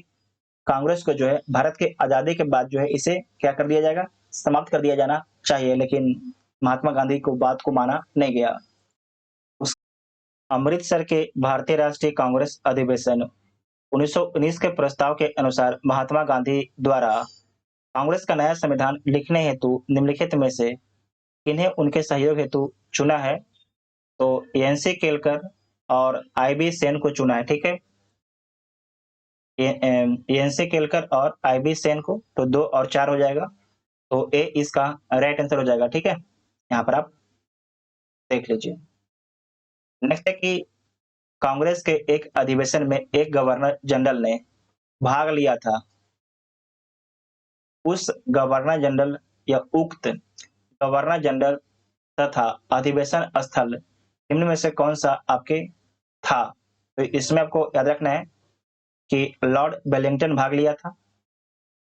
कांग्रेस को जो है भारत के आजादी के बाद जो है इसे क्या कर दिया जाएगा? समाप्त कर दिया जाना चाहिए, लेकिन महात्मा गांधी को बात को माना नहीं गया। अमृतसर के भारतीय राष्ट्रीय कांग्रेस अधिवेशन 1919 के प्रस्ताव के अनुसार महात्मा गांधी द्वारा कांग्रेस का नया संविधान लिखने हेतु निम्नलिखित में से किन्हें उनके सहयोग हेतु चुना है? तो एनसी केलकर और आईबी सेन को चुना है, ठीक है। एनसी केलकर और आईबी सेन को, तो 2 और 4 हो जाएगा। तो ए इसका राइट आंसर हो जाएगा, ठीक है। यहाँ पर आप देख लीजिए। नेक्स्ट है कि कांग्रेस के एक अधिवेशन में एक गवर्नर जनरल ने भाग लिया था। उस गवर्नर जनरल या उक्त गवर्नर जनरल तथा अधिवेशन स्थल निम्न में से कौन सा आपके था? तो इसमें आपको याद रखना है कि लॉर्ड वेलिंगटन भाग लिया था,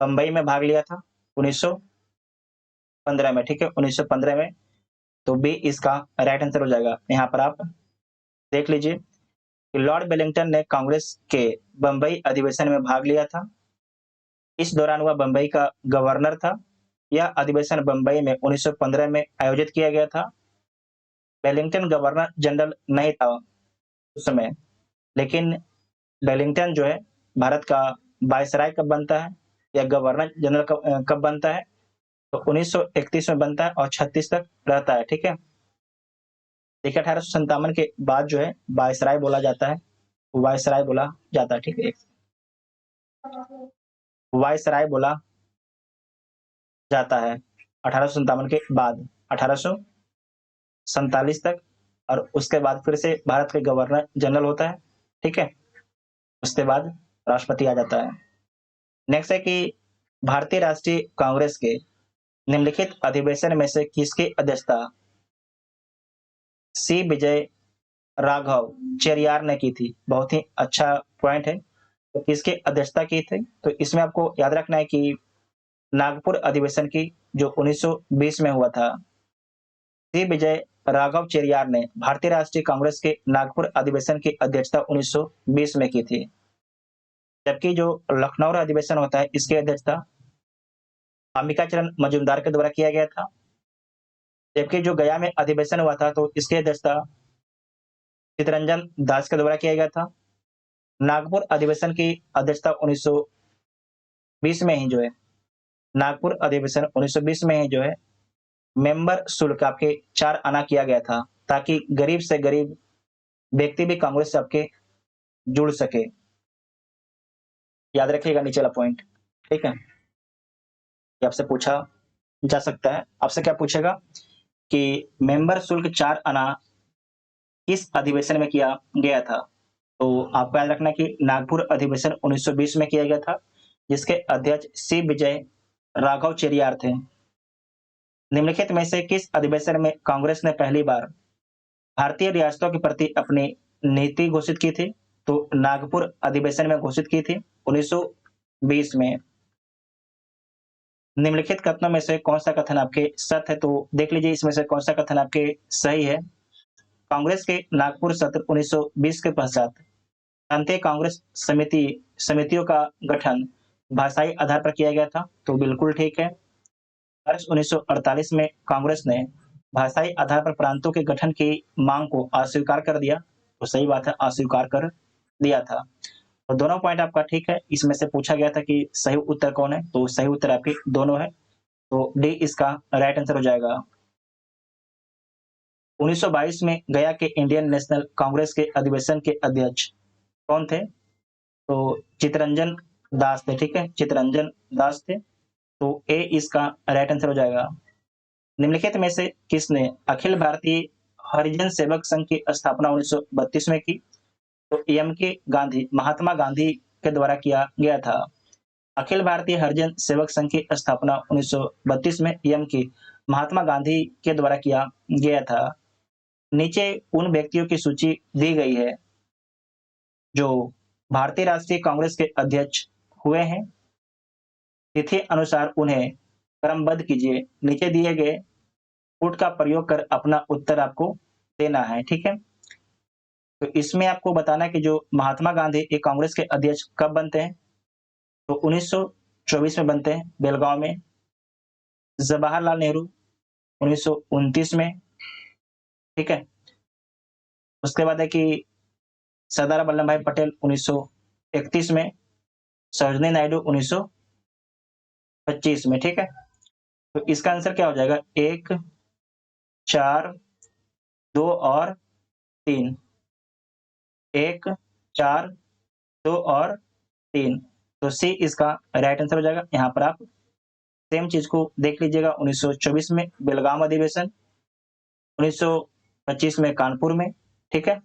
बंबई में भाग लिया था 1915 में, ठीक है, 1915 में। तो बी इसका राइट आंसर हो जाएगा। यहाँ पर आप देख लीजिए कि लॉर्ड वेलिंगटन ने कांग्रेस के बंबई अधिवेशन में भाग लिया था। इस दौरान वह बंबई का गवर्नर था। यह अधिवेशन बंबई में 1915 में आयोजित किया गया था। वेलिंगटन गवर्नर जनरल नहीं था उस समय, लेकिन वेलिंगटन जो है भारत का वायसराय कब बनता है या गवर्नर जनरल कब बनता है? तो 1931 में बनता है और 36 तक रहता है, ठीक है। देखिए 1857 के बाद जो है वायसराय बोला जाता है, वायसराय बोला जाता है, ठीक है, वायसराय बोला जाता है 1857 के बाद 1847 तक, और उसके बाद फिर से भारत के गवर्नर जनरल होता है, ठीक है, उसके बाद राष्ट्रपति आ जाता है। नेक्स्ट है कि भारतीय राष्ट्रीय कांग्रेस के निम्नलिखित अधिवेशन में से किसकी अध्यक्षता सी विजय राघव चेरियार ने की थी? बहुत ही अच्छा पॉइंट है। तो किसकी अध्यक्षता की थी? तो इसमें आपको याद रखना है कि नागपुर अधिवेशन की, जो 1920 में हुआ था। सी विजय राघव चेरियार ने भारतीय राष्ट्रीय कांग्रेस के नागपुर अधिवेशन की अध्यक्षता 1920 में की थी। जबकि जो लखनऊ अधिवेशन होता है, इसकी अध्यक्षता अंबिका चरण मजूमदार के द्वारा किया गया था। जबकि जो गया में अधिवेशन हुआ था, तो इसकी अध्यक्षता चितरंजन दास के द्वारा किया गया था। नागपुर अधिवेशन की अध्यक्षता 1920 में ही जो है, नागपुर अधिवेशन 1920 में ही जो है मेंबर शुल्क आपके 4 आना किया गया था, ताकि गरीब से गरीब व्यक्ति भी कांग्रेस से आपके जुड़ सके। याद रखिएगा नीचे वाला पॉइंट, ठीक है। ये आपसे पूछा जा सकता है। आपसे क्या पूछेगा कि मेंबर शुल्क 4 आना किस अधिवेशन में किया गया था? तो आपको याद रखना कि नागपुर अधिवेशन 1920 में किया गया था, जिसके अध्यक्ष सी विजय राघव चेरियार थे। निम्नलिखित में से किस अधिवेशन में कांग्रेस ने पहली बार भारतीय रियासतों के प्रति अपनी नीति घोषित की थी? तो नागपुर अधिवेशन में घोषित की थी 1920 में। निम्नलिखित कथनों में से कौन सा कथन आपके सत्य है? तो देख लीजिए इसमें से कौन सा कथन आपके सही है। कांग्रेस के नागपुर सत्र 1920 के पश्चात प्रांतीय कांग्रेस समितियों का गठन भाषाई आधार पर किया गया था, तो बिल्कुल ठीक है। वर्ष 1948 में कांग्रेस ने भाषाई आधार पर प्रांतों के गठन की मांग को अस्वीकार कर दिया, तो सही बात है, अस्वीकार कर दिया था। और दोनों पॉइंट आपका ठीक है। इसमें से पूछा गया था कि सही उत्तर कौन है, तो सही उत्तर आपके दोनों है, तो डी इसका राइट आंसर हो जाएगा। 1922 में गया के इंडियन नेशनल कांग्रेस के अधिवेशन के अध्यक्ष कौन थे? तो चितरंजन दास थे, ठीक है, चितरंजन दास थे, तो ए इसका राइट आंसर हो जाएगा। निम्नलिखित में से किसने अखिल भारतीय हरिजन सेवक संघ की स्थापना 1932 में की? तो एम के गांधी, महात्मा गांधी के द्वारा किया गया था। अखिल भारतीय हरिजन सेवक संघ की स्थापना 1932 में एम के महात्मा गांधी के द्वारा किया गया था। नीचे उन व्यक्तियों की सूची दी गई है जो भारतीय राष्ट्रीय कांग्रेस के अध्यक्ष हुए हैं। तिथि अनुसार उन्हें क्रमबद्ध कीजिए। नीचे दिए गए पुट का प्रयोग कर अपना उत्तर आपको देना है, ठीक है। तो इसमें आपको बताना है कि जो महात्मा गांधी ये कांग्रेस के अध्यक्ष कब बनते हैं? तो 1924 में बनते हैं, बेलगांव में। जवाहरलाल नेहरू 1929 में, ठीक है। उसके बाद है कि सरदार वल्लभ भाई पटेल 1931 में, सरोजिनी नायडू 1925 में, ठीक है। तो इसका आंसर क्या हो जाएगा? 1, 4, 2 और 3। 1, 4, 2 और 3, तो सी इसका राइट आंसर हो जाएगा। यहाँ पर आप सेम चीज को देख लीजिएगा। 1924 में बेलगाम अधिवेशन, 1925 में कानपुर में, ठीक है।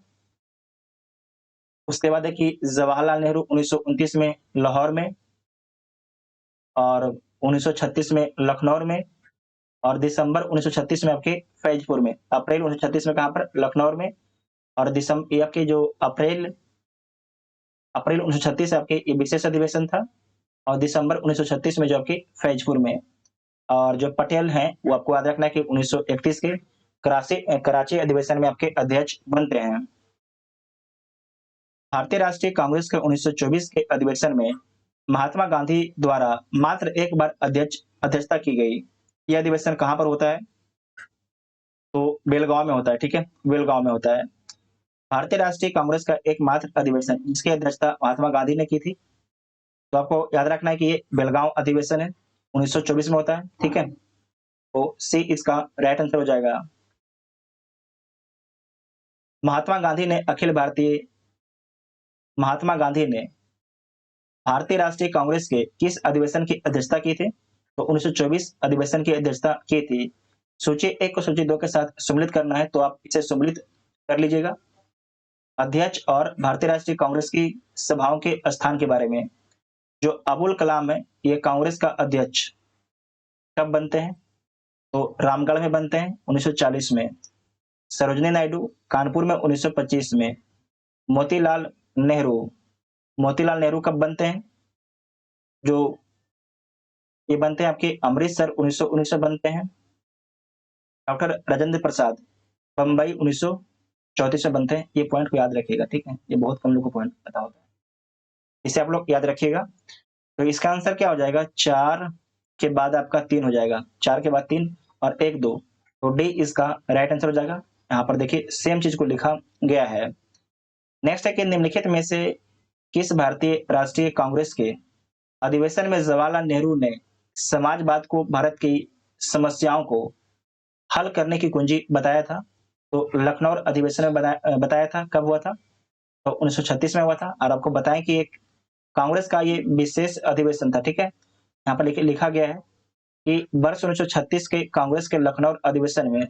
उसके बाद है कि जवाहरलाल नेहरू 1929 में लाहौर में, और 1936 में लखनऊ में, और दिसंबर 1936 में आपके फैजपुर में। अप्रैल 1936 में कहां पर? लखनऊ में। और दिसंबर ये आपके जो अप्रैल अप्रैल 1936 आपके ये विशेष अधिवेशन था, और दिसंबर 1936 में जो आपके फैजपुर में। और जो पटेल हैं वो आपको याद रखना है कि 1931 के कराची अधिवेशन में आपके अध्यक्ष बनते हैं। भारतीय राष्ट्रीय कांग्रेस के 1924 के अधिवेशन में महात्मा गांधी द्वारा मात्र एक बार अध्यक्षता की गई। यह अधिवेशन कहां पर होता है? तो बेलगांव में होता है, ठीक है, बेलगांव में होता है। भारतीय राष्ट्रीय कांग्रेस का एकमात्र अधिवेशन जिसकी अध्यक्षता महात्मा गांधी ने की थी, तो आपको याद रखना है कि ये बेलगांव अधिवेशन है, 1924 में होता है, ठीक है। तो सी इसका राइट आंसर हो जाएगा। महात्मा गांधी ने भारतीय राष्ट्रीय कांग्रेस के किस अधिवेशन की अध्यक्षता की थी? तो 1924 अधिवेशन की अध्यक्षता की थी। सूची 1 को सूची 2 के साथ सम्मिलित करना है तो आप इसे सम्मिलित कर लीजिएगा। अध्यक्ष और भारतीय राष्ट्रीय कांग्रेस की सभाओं के स्थान के बारे में, जो अबुल कलाम है ये कांग्रेस का अध्यक्ष कब बनते हैं? तो रामगढ़ में बनते हैं 1940 में। सरोजनी नायडू कानपुर में 1925 में। मोतीलाल नेहरू कब बनते हैं? जो ये बनते हैं आपके अमृतसर 1919 में बनते हैं। डॉक्टर राजेंद्र प्रसाद बंबई 1934 में बनते हैं। ये पॉइंट को याद रखिएगा, ठीक है, ये बहुत कम लोगों को पॉइंट पता होता है, इसे आप लोग याद रखिएगा। तो इसका आंसर क्या हो जाएगा? 4 के बाद आपका 3 हो जाएगा, 4 के बाद 3 और 1 2, तो डी इसका राइट आंसर हो जाएगा। यहाँ पर देखिए सेम चीज को लिखा गया है। नेक्स्ट है कि निम्नलिखित में से किस भारतीय राष्ट्रीय कांग्रेस के अधिवेशन में जवाहरलाल नेहरू ने समाजवाद को भारत की समस्याओं को हल करने की कुंजी बताया था? तो लखनऊ अधिवेशन में बताया था। कब हुआ था? तो 1936 में हुआ था। और आपको बताएं कि एक कांग्रेस का ये विशेष अधिवेशन था, ठीक है। यहाँ पर लिखा गया है कि वर्ष 1936 के कांग्रेस के लखनऊ अधिवेशन में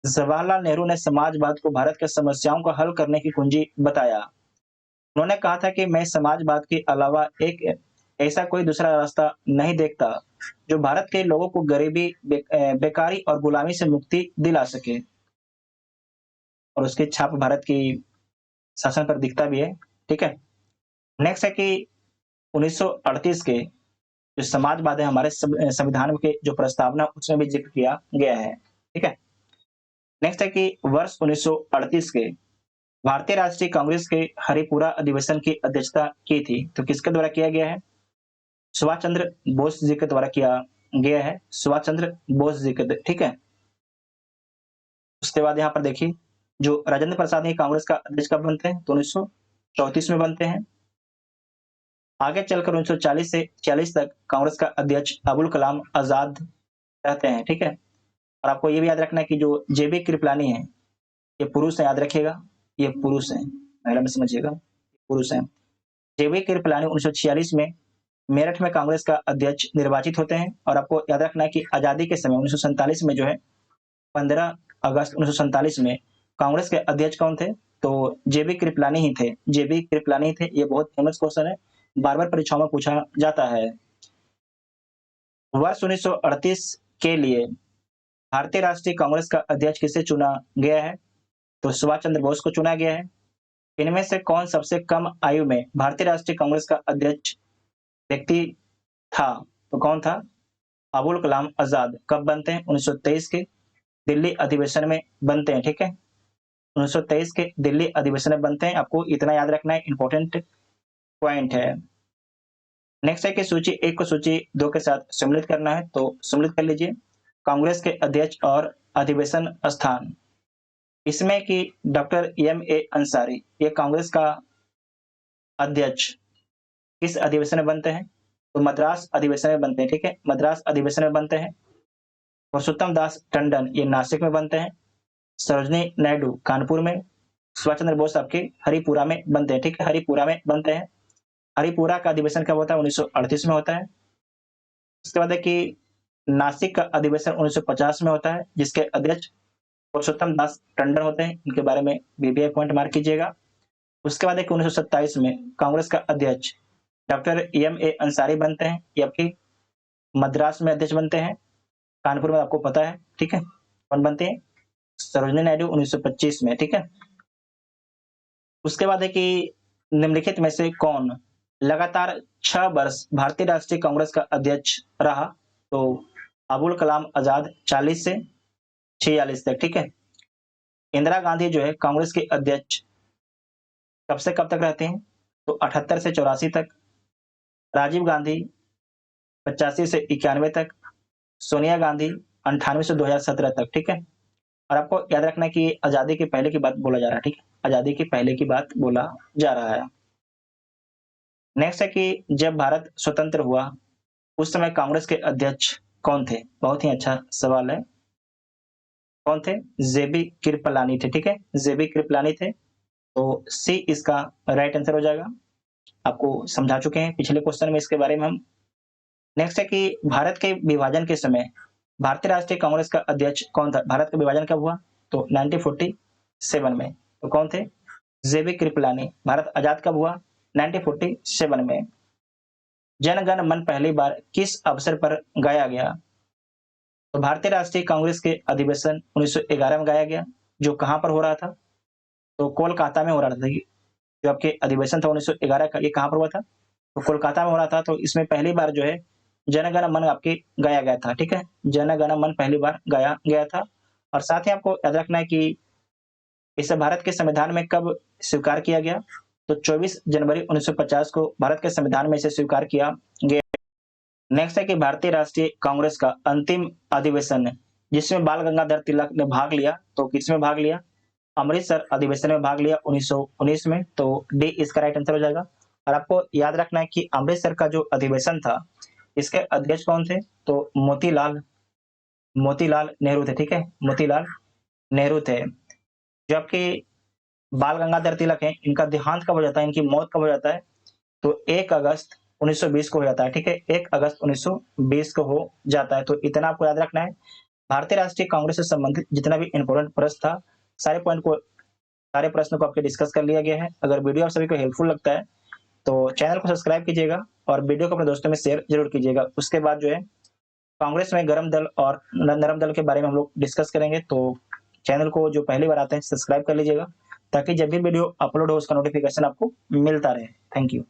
जवाहरलाल नेहरू ने समाजवाद को भारत के समस्याओं को हल करने की कुंजी बताया। उन्होंने कहा था कि मैं समाजवाद के अलावा एक ऐसा कोई दूसरा रास्ता नहीं देखता जो भारत के लोगों को गरीबी, बेकारी और गुलामी से मुक्ति दिला सके। और उसकी छाप भारत की शासन पर दिखता भी है, ठीक है। नेक्स्ट है कि 1938 के जो समाजवाद है हमारे संविधान के जो प्रस्तावना उसमें भी जिक्र किया गया है, ठीक है। नेक्स्ट है कि वर्ष 1938 के भारतीय राष्ट्रीय कांग्रेस के हरिपुरा अधिवेशन की अध्यक्षता की थी, तो किसके द्वारा किया गया है? सुभाष चंद्र बोस जी के द्वारा किया गया है, सुभाष चंद्र बोस जी के, ठीक है। उसके बाद यहाँ पर देखिए जो राजेंद्र प्रसाद ने कांग्रेस का अध्यक्ष कब बनते हैं? तो 1934 में बनते हैं। आगे चलकर 1940 से 46 तक कांग्रेस का अध्यक्ष अबुल कलाम आजाद रहते हैं, ठीक है। और आपको ये भी याद रखना है कि जो जेबी कृपलानी है ये पुरुष है, याद रखिएगा, ये पुरुष है, महिला में समझिएगा, पुरुष है। जेबी कृपलानी 1946 में मेरठ में कांग्रेस का अध्यक्ष निर्वाचित होते हैं। और आपको याद रखना है कि आजादी के समय 1947 में जो है 15 अगस्त 1947 में कांग्रेस के अध्यक्ष कौन थे? तो जेबी कृपलानी ही थे, जेबी कृपलानी थे। ये बहुत फेमस क्वेश्चन है, बार बार परीक्षाओं में पूछा जाता है। वर्ष 1938 के लिए भारतीय राष्ट्रीय कांग्रेस का अध्यक्ष किसे चुना गया है? तो सुभाष चंद्र बोस को चुना गया है। इनमें से कौन सबसे कम आयु में भारतीय राष्ट्रीय कांग्रेस का अध्यक्ष व्यक्ति था? तो कौन था? अबुल कलाम आजाद। कब बनते हैं? 1923 के दिल्ली अधिवेशन में बनते हैं, ठीक है। 1923 के दिल्ली अधिवेशन में बनते हैं, आपको इतना याद रखना है, इंपॉर्टेंट पॉइंट है। नेक्स्ट है कि सूची 1 को सूची 2 के साथ सम्मिलित करना है, तो सम्मिलित कर लीजिए। कांग्रेस के अध्यक्ष और अधिवेशन स्थान, इसमें कि डॉक्टर एम.ए. अंसारी ये कांग्रेस का अध्यक्ष किस अधिवेशन में बनते हैं? तो मद्रास अधिवेशन में बनते हैं, ठीक है, मद्रास अधिवेशन में बनते हैं। पुरुषोत्तम दास टंडन ये नासिक में बनते हैं। सरोजनी नायडू कानपुर में। सुभाष चंद्र बोस आपके हरिपुरा में बनते हैं, ठीक है, हरिपुरा में बनते हैं। हरिपुरा का अधिवेशन कब होता है? 1938 में होता है। उसके बाद है कि नासिक का अधिवेशन 1950 में होता है, जिसके अध्यक्ष पुरुषोत्तम दास टंडन होते हैं। इनके बारे में बीबीआई पॉइंट मार्क कीजिएगा। उसके बाद है कि 1927 में कांग्रेस का अध्यक्ष डॉक्टर एम.ए. अंसारी बनते हैं, ये आपकी मद्रास में अध्यक्ष बनते हैं। कानपुर में आपको पता है, ठीक है, कौन बनते हैं? सरोजनी नायडू 1925 में, ठीक है। उसके बाद है कि निम्नलिखित में से कौन लगातार 6 वर्ष भारतीय राष्ट्रीय कांग्रेस का अध्यक्ष रहा? तो अबुल कलाम आजाद 40 से 46 तक, ठीक है। इंदिरा गांधी जो है कांग्रेस के अध्यक्ष कब से कब तक रहते हैं? तो 78 से 84 तक। राजीव गांधी 85 से 91 तक। सोनिया गांधी 98 से 2017 तक, ठीक है। और आपको याद रखना है कि आजादी के पहले की बात बोला जा रहा है, ठीक है, आजादी के पहले की बात बोला जा रहा है। नेक्स्ट है कि जब भारत स्वतंत्र हुआ उस समय कांग्रेस के अध्यक्ष कौन थे? बहुत ही अच्छा सवाल है। कौन थे? जेबी कृपलानी थे, ठीक है, जेबी कृपलानी थे। तो सी इसका राइट आंसर हो जाएगा। आपको समझा चुके हैं पिछले क्वेश्चन में इसके बारे में हम। नेक्स्ट है कि भारत के विभाजन के समय भारतीय राष्ट्रीय कांग्रेस का अध्यक्ष कौन था? भारत का विभाजन कब हुआ? तो 1947 में। तो कौन थे? जेबी कृपलानी। भारत आजाद कब हुआ? 1947 में। जन गण मन पहली बार किस अवसर पर गाया गया? तो भारतीय राष्ट्रीय कांग्रेस के अधिवेशन 1911 में गाया गया, जो कहां पर हो रहा था? तो कोलकाता में हो रहा था। जो आपके अधिवेशन था 1911 का, ये कहां पर हुआ था? तो कोलकाता में हो रहा था। तो इसमें पहली बार जो है जन गण मन आपके गाया गया था, ठीक है, जन गण मन पहली बार गाया गया था। और साथ ही आपको याद रखना है कि इसे भारत के संविधान में कब स्वीकार किया गया? तो 24 जनवरी 1950 को भारत के संविधान में इसे स्वीकार किया गया। नेक्स्ट है कि भारतीय राष्ट्रीय कांग्रेस का अंतिम अधिवेशन जिसमें बाल गंगाधर तिलक ने भाग लिया, तो किसमें भाग लिया? अमृतसर अधिवेशन में भाग लिया 1919 में। तो डी इसका राइट आंसर हो जाएगा। और आपको याद रखना है कि अमृतसर का जो अधिवेशन था, इसके अध्यक्ष कौन थे? तो मोतीलाल नेहरू थे, ठीक है, मोतीलाल नेहरू थे। जो आपके बाल गंगाधर तिलक हैं, इनका देहांत कब हो जाता है, इनकी मौत कब हो जाता है? तो 1 अगस्त 1920 को हो जाता है, ठीक है, 1 अगस्त 1920 को हो जाता है। तो इतना आपको याद रखना है। भारतीय राष्ट्रीय कांग्रेस से संबंधित जितना भी इंपॉर्टेंट प्रश्न था, सारे प्रश्नों को आपके डिस्कस कर लिया गया है। अगर वीडियो आप सभी को हेल्पफुल लगता है तो चैनल को सब्सक्राइब कीजिएगा और वीडियो को अपने दोस्तों में शेयर जरूर कीजिएगा। उसके बाद जो है कांग्रेस में गर्म दल और नरम दल के बारे में हम लोग डिस्कस करेंगे। तो चैनल को जो पहली बार आते हैं सब्सक्राइब कर लीजिएगा, ताकि जब भी वीडियो अपलोड हो उसका नोटिफिकेशन आपको मिलता रहे। Thank you.